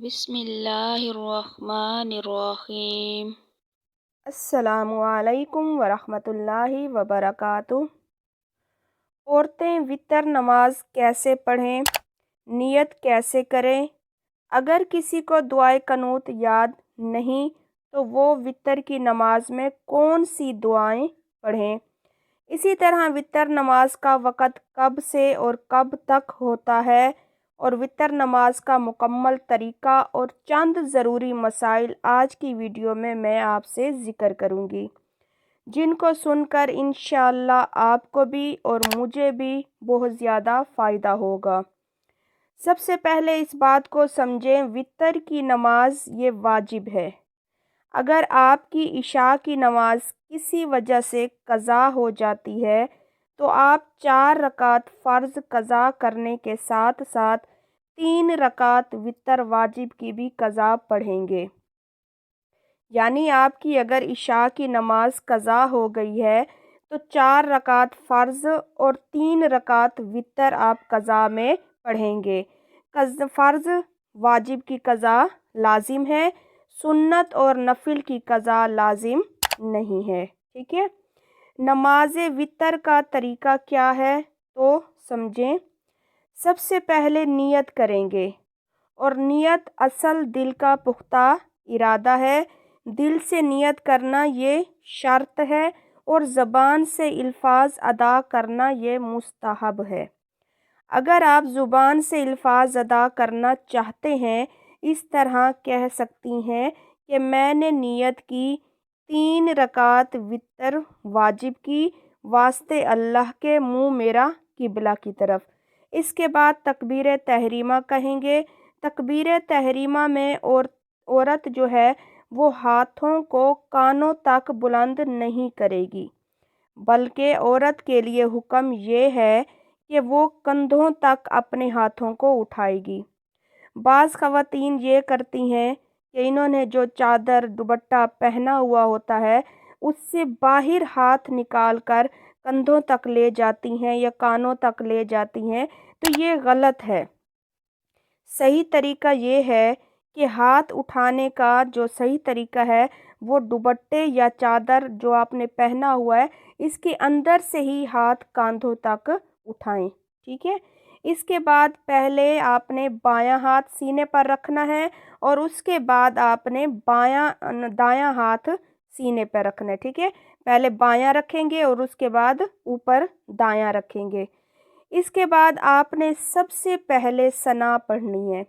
बिस्मिल्लाहिर्रहमानिर्रहीम। अस्सलामुअलैकुम वरहमतुल्लाहि वबरकातुह। औरतें वितर नमाज कैसे पढ़ें, नियत कैसे करें? अगर किसी को दुआए कनूत याद नहीं तो वो वितर की नमाज में कौन सी दुआएं पढ़ें? इसी तरह वितर नमाज का वक़्त कब से और कब तक होता है और वितर नमाज का मुकम्मल तरीक़ा और चंद ज़रूरी मसाइल आज की वीडियो में मैं आपसे ज़िक्र करूँगी, जिनको सुनकर इंशाअल्लाह आपको भी और मुझे भी बहुत ज़्यादा फ़ायदा होगा। सबसे पहले इस बात को समझें, वितर की नमाज ये वाजिब है। अगर आपकी इशा की नमाज किसी वजह से क़ज़ा हो जाती है तो आप 4 रकात फ़र्ज़ क़ज़ा करने के साथ साथ 3 रकात वितर वाजिब की भी क़ज़ा पढ़ेंगे। यानी आपकी अगर इशा की नमाज क़ज़ा हो गई है तो 4 रकात फ़र्ज़ और 3 रकात वितर आप क़ज़ा में पढ़ेंगे। फ़र्ज़ वाजिब की क़ज़ा लाजिम है, सुन्नत और नफिल की क़ज़ा लाजिम नहीं है। ठीक है। नमाज वितर का तरीक़ा क्या है तो समझें। सबसे पहले नियत करेंगे और नियत असल दिल का पुख्ता इरादा है। दिल से नियत करना ये शर्त है और ज़बान से अल्फाज अदा करना ये मुस्तहब है। अगर आप ज़ुबान से अल्फाज अदा करना चाहते हैं, इस तरह कह सकती हैं कि मैंने नियत की 3 रकात वितर वाजिब की, वास्ते अल्लाह के मुँह मेरा किबला की तरफ। इसके बाद तकबीर तहरीमा कहेंगे। तकबीर तहरीमा में औरत जो है वो हाथों को कानों तक बुलंद नहीं करेगी, बल्कि औरत के लिए हुक्म ये है कि वो कंधों तक अपने हाथों को उठाएगी। बाज़ ख़वातीन ये करती हैं कि इन्होंने जो चादर दुपट्टा पहना हुआ होता है उससे बाहर हाथ निकाल कर कंधों तक ले जाती हैं या कानों तक ले जाती हैं, तो ये गलत है। सही तरीका ये है कि हाथ उठाने का जो सही तरीका है वो दुपट्टे या चादर जो आपने पहना हुआ है इसके अंदर से ही हाथ कांधों तक उठाएं। ठीक है। इसके बाद पहले आपने बायां हाथ सीने पर रखना है और उसके बाद आपने दायां हाथ सीने पर रखना है। ठीक है। पहले बायां रखेंगे और उसके बाद ऊपर दायां रखेंगे। इसके बाद आपने सबसे पहले सना पढ़नी है।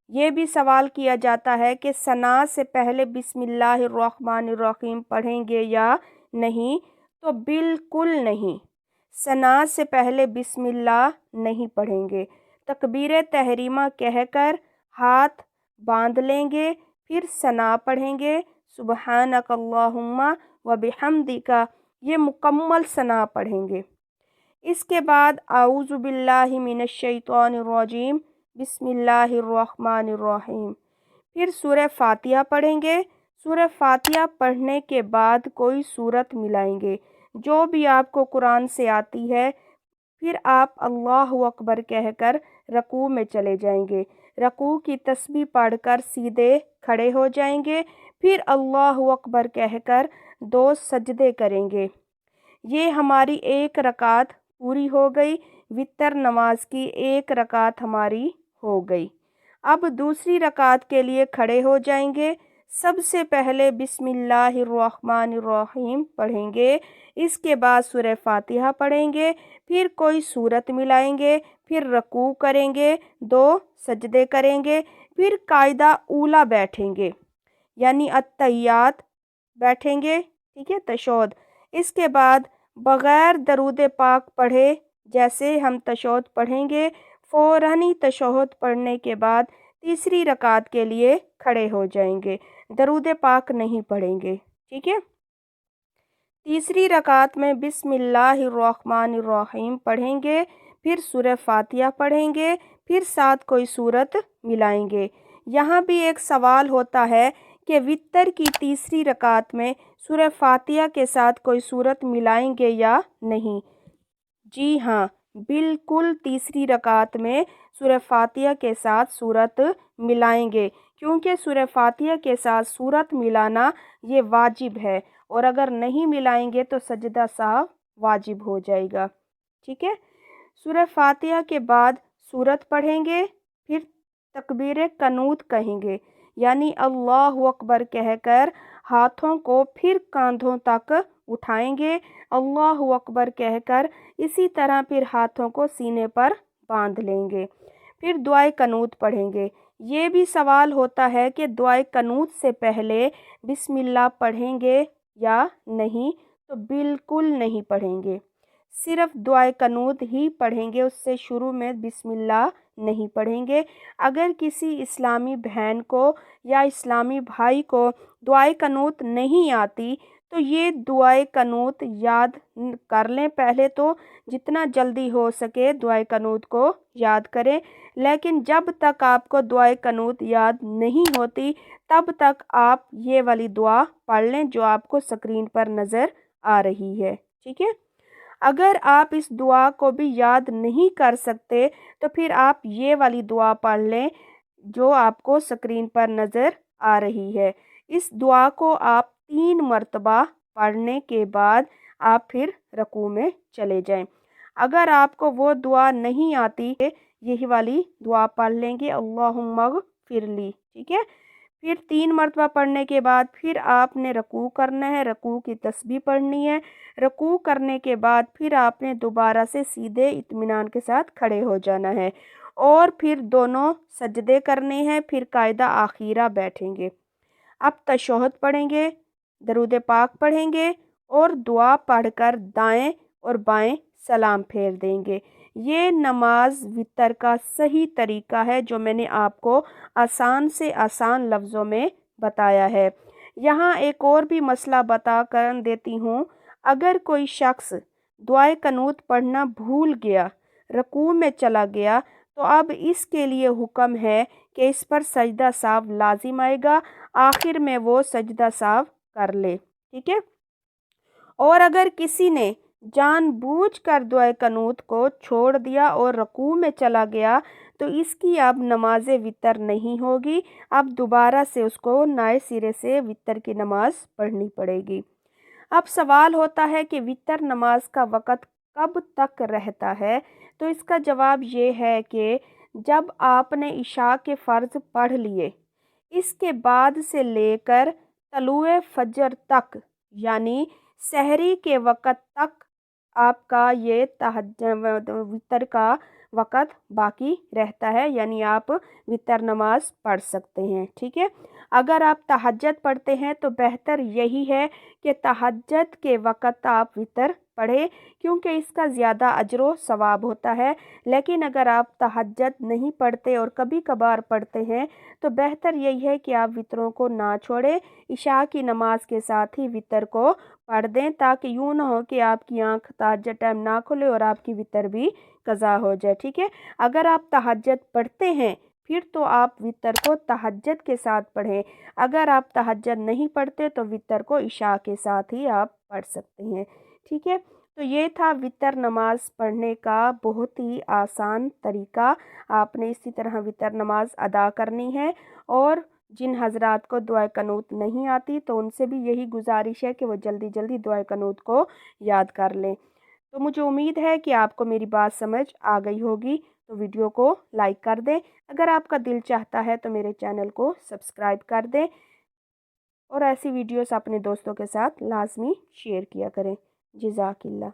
ये भी सवाल किया जाता है कि सना से पहले बिस्मिल्लाहिर्रहमानिर्रहीम पढ़ेंगे या नहीं, तो बिल्कुल नहीं। सना से पहले बिस्मिल्लाह नहीं पढ़ेंगे। तकबीर तहरीमा कहकर हाथ बांध लेंगे, फिर सना पढ़ेंगे। सुबहानक अल्लाहुम्मा व बिहम्दिका, ये मुकम्मल सना पढ़ेंगे। इसके बाद आऊज़ु बिल्लाहि मिनश शैतानिर रजीम बिस्मिल्लाहिर्रहमानिर्रहीम, फिर सूरह फातिहा पढ़ेंगे। सूरह फातिहा पढ़ने के बाद कोई सूरत मिलाएंगे जो भी आपको कुरान से आती है। फिर आप अल्लाहु अकबर कहकर रकू में चले जाएंगे। रकू की तस्बीह पढ़कर सीधे खड़े हो जाएंगे। फिर अल्लाहु अकबर कहकर 2 सजदे करेंगे। ये हमारी 1 रकात पूरी हो गई। वितर नमाज की 1 रकात हमारी हो गई। अब दूसरी रकात के लिए खड़े हो जाएंगे। सबसे पहले बिस्मिल्लाहिर्रहमानिर्रहीम पढ़ेंगे। इसके बाद सूरह फातिहा पढ़ेंगे, फिर कोई सूरत मिलाएंगे, फिर रकू करेंगे, 2 सजदे करेंगे, फिर कायदा ऊला बैठेंगे यानी अत्तहियात बैठेंगे। ठीक है, तशहुद। इसके बाद बग़ैर दरूद पाक पढ़े जैसे हम तशहुद पढ़ेंगे, फ़ौरन ही तशहुद पढ़ने के बाद तीसरी रकात के लिए खड़े हो जाएंगे, दरूद पाक नहीं पढ़ेंगे। ठीक है। तीसरी रकात में बिस्मिल्लाहिर्रहमानिर्रहीम पढ़ेंगे, फिर सूरह फातिहा पढ़ेंगे, फिर साथ कोई सूरत मिलाएंगे। यहाँ भी एक सवाल होता है कि वितर की तीसरी रकात में सूरह फातिहा के साथ कोई सूरत मिलाएंगे या नहीं। जी हाँ, बिल्कुल तीसरी रकात में सूरह फातिहा के साथ सूरत मिलाएंगे, क्योंकि सूरह फातिहा के साथ सूरत मिलाना ये वाजिब है, और अगर नहीं मिलाएंगे तो सजदा साहव वाजिब हो जाएगा। ठीक है। सूरह फातिहा के बाद सूरत पढ़ेंगे, फिर तकबीर कनूत कहेंगे, यानी अल्लाहु अकबर कहकर हाथों को फिर कांधों तक उठाएंगे, अल्लाहु अकबर कहकर इसी तरह फिर हाथों को सीने पर बांध लेंगे। फिर दुआए कनूत पढ़ेंगे। ये भी सवाल होता है कि दुआए कनूत से पहले बिस्मिल्लाह पढ़ेंगे या नहीं, तो बिल्कुल नहीं पढ़ेंगे, सिर्फ दुआए कनूत ही पढ़ेंगे, उससे शुरू में बिस्मिल्लाह नहीं पढ़ेंगे। अगर किसी इस्लामी बहन को या इस्लामी भाई को दुआए कनूत नहीं आती तो ये दुआए कनूत याद कर लें। पहले तो जितना जल्दी हो सके दुआए कनूत को याद करें, लेकिन जब तक आपको दुआए कनूत याद नहीं होती तब तक आप ये वाली दुआ पढ़ लें जो आपको स्क्रीन पर नज़र आ रही है। ठीक है। अगर आप इस दुआ को भी याद नहीं कर सकते तो फिर आप ये वाली दुआ पढ़ लें जो आपको स्क्रीन पर नज़र आ रही है। इस दुआ को आप 3 मरतबा पढ़ने के बाद आप फिर रुकू में चले जाएं। अगर आपको वो दुआ नहीं आती है, यही वाली दुआ पढ़ लेंगे, अल्लाहुम्मा ग़फ़िरली। ठीक है। फिर 3 मरतबा पढ़ने के बाद फिर आपने रुकू करना है, रुकू की तस्बीह पढ़नी है। रुकू करने के बाद फिर आपने दोबारा से सीधे इत्मीनान के साथ खड़े हो जाना है और फिर दोनों सजदे करने हैं, फिर कायदा आखिरा बैठेंगे। अब तशहुद पढ़ेंगे, दरूद पाक पढ़ेंगे और दुआ पढ़कर दाएं और बाएं सलाम फेर देंगे। ये नमाज वितर का सही तरीका है जो मैंने आपको आसान से आसान लफ्ज़ों में बताया है। यहाँ एक और भी मसला बता कर देती हूँ। अगर कोई शख्स दुआए कनूत पढ़ना भूल गया, रुकू में चला गया, तो अब इसके लिए हुक्म है कि इस पर सजदा साहव लाजिम आएगा, आखिर में वो सजदा साहव कर ले। ठीक है। और अगर किसी ने जानबूझकर दुआए कनूत को छोड़ दिया और रुकू में चला गया तो इसकी अब नमाज वितर नहीं होगी, अब दोबारा से उसको नए सिरे से वितर की नमाज पढ़नी पड़ेगी। अब सवाल होता है कि वितर नमाज का वक़्त कब तक रहता है, तो इसका जवाब ये है कि जब आपने इशा के फ़र्ज़ पढ़ लिए, इसके बाद से लेकर तलुए फजर तक, यानी सहरी के वक़्त तक आपका ये वितर का वक़्त बाकी रहता है, यानी आप वितर नमाज पढ़ सकते हैं। ठीक है। अगर आप तहज्जुद पढ़ते हैं तो बेहतर यही है कि तहज्जुद के वक़्त आप वितर पढ़ें, क्योंकि इसका ज़्यादा अजर सवाब होता है। लेकिन अगर आप तहज्जुद नहीं पढ़ते और कभी कभार पढ़ते हैं तो बेहतर यही है कि आप वितरों को ना छोड़ें, इशा की नमाज के साथ ही वितर को पढ़ दें, ताकि यूँ ना हो कि आपकी आँख तहज्जुद टाइम ना खुले और आपकी वितर भी कज़ा हो जाए। ठीक है। अगर आप तहज्जुद पढ़ते हैं फिर तो आप वितर को तहज्जुद के साथ पढ़ें, अगर आप तहज्जुद नहीं पढ़ते तो वितर को इशा के साथ ही आप पढ़ सकते हैं। ठीक है। तो ये था वितर नमाज पढ़ने का बहुत ही आसान तरीका। आपने इसी तरह वितर नमाज अदा करनी है, और जिन हजरात को दुआए कनूत नहीं आती तो उनसे भी यही गुजारिश है कि वो जल्दी जल्दी दुआए कनूत को याद कर लें। तो मुझे उम्मीद है कि आपको मेरी बात समझ आ गई होगी, तो वीडियो को लाइक कर दें। अगर आपका दिल चाहता है तो मेरे चैनल को सब्सक्राइब कर दें और ऐसी वीडियोस अपने दोस्तों के साथ लाजमी शेयर किया करें। जज़ाकिल्लाह।